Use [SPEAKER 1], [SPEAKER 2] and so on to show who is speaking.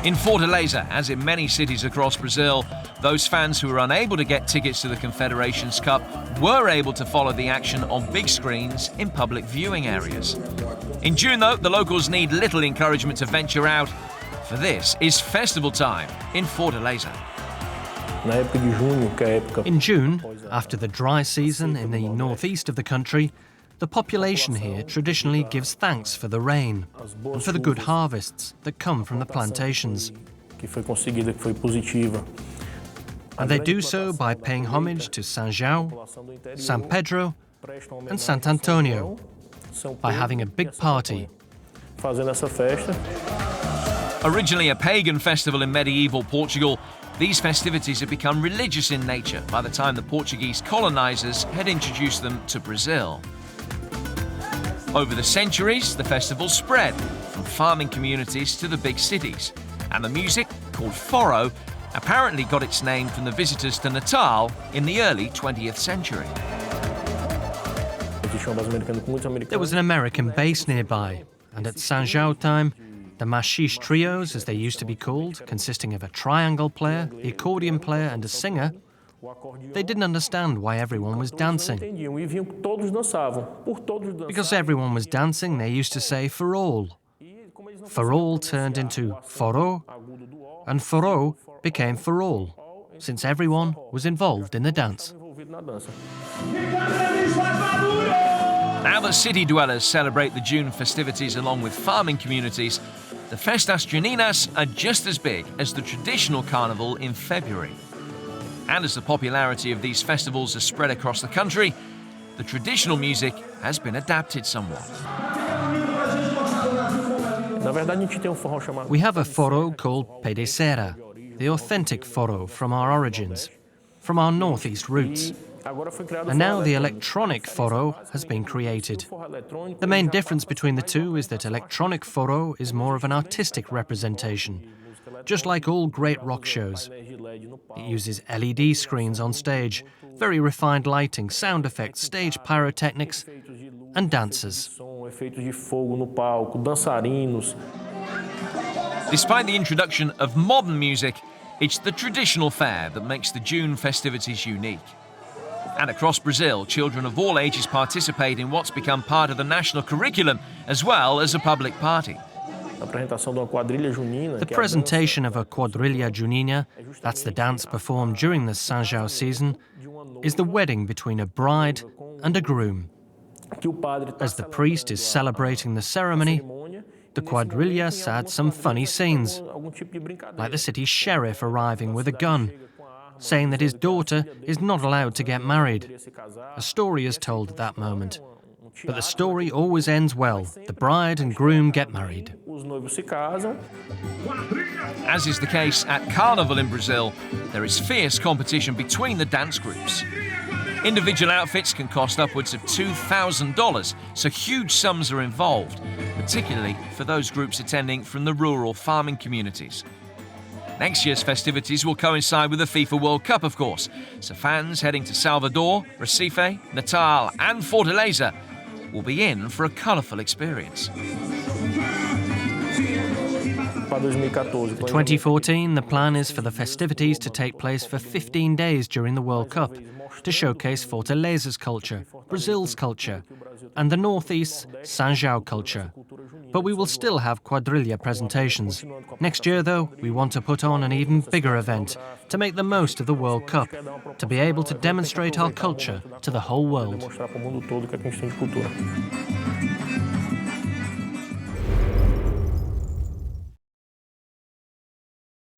[SPEAKER 1] In Fortaleza, as in many cities across Brazil, those fans who were unable to get tickets to the Confederations Cup were able to follow the action on big screens in public viewing areas. In June, though, the locals need little encouragement to venture out, for this is festival time in Fortaleza.
[SPEAKER 2] In June, after the dry season in the northeast of the country, the population here traditionally gives thanks for the rain and for the good harvests that come from the plantations. And they do so by paying homage to São João, San Pedro and Sant Antonio, by having a big party.
[SPEAKER 1] Originally a pagan festival in medieval Portugal, these festivities had become religious in nature by the time the Portuguese colonizers had introduced them to Brazil. Over the centuries, the festival spread from farming communities to the big cities, and the music, called forró, apparently got its name from the visitors to Natal in the early 20th century.
[SPEAKER 2] There was an American base nearby, and at São João time, the machixe trios, as they used to be called, consisting of a triangle player, the accordion player and a singer, they didn't understand why everyone was dancing. Because everyone was dancing, they used to say for all. For all turned into forró, and forró became for all, since everyone was involved in the dance.
[SPEAKER 1] Now that city dwellers celebrate the June festivities along with farming communities, the Festas Juninas are just as big as the traditional carnival in February. And as the popularity of these festivals has spread across the country, the traditional music has been adapted somewhat.
[SPEAKER 2] We have a forró called pé de serra, the authentic forró from our origins, from our northeast roots. And now the electronic forró has been created. The main difference between the two is that electronic forró is more of an artistic representation, just like all great rock shows. It uses LED screens on stage, very refined lighting, sound effects, stage pyrotechnics, and dancers.
[SPEAKER 1] Despite the introduction of modern music, it's the traditional fare that makes the June festivities unique. And across Brazil, children of all ages participate in what's become part of the national curriculum, as well as a public party.
[SPEAKER 2] The presentation of a quadrilha junina, that's the dance performed during the São João season, is the wedding between a bride and a groom. As the priest is celebrating the ceremony, the quadrilhas add some funny scenes, like the city sheriff arriving with a gun, saying that his daughter is not allowed to get married. A story is told at that moment. But the story always ends well. The bride and groom get married.
[SPEAKER 1] As is the case at Carnival in Brazil, there is fierce competition between the dance groups. Individual outfits can cost upwards of $2,000, so huge sums are involved, particularly for those groups attending from the rural farming communities. Next year's festivities will coincide with the FIFA World Cup, of course, so fans heading to Salvador, Recife, Natal and Fortaleza will be in for a colourful experience.
[SPEAKER 2] For 2014, the plan is for the festivities to take place for 15 days during the World Cup, to showcase Fortaleza's culture, Brazil's culture, and the Northeast's São João culture. But we will still have quadrilha presentations. Next year, though, we want to put on an even bigger event, to make the most of the World Cup, to be able to demonstrate our culture to the whole world.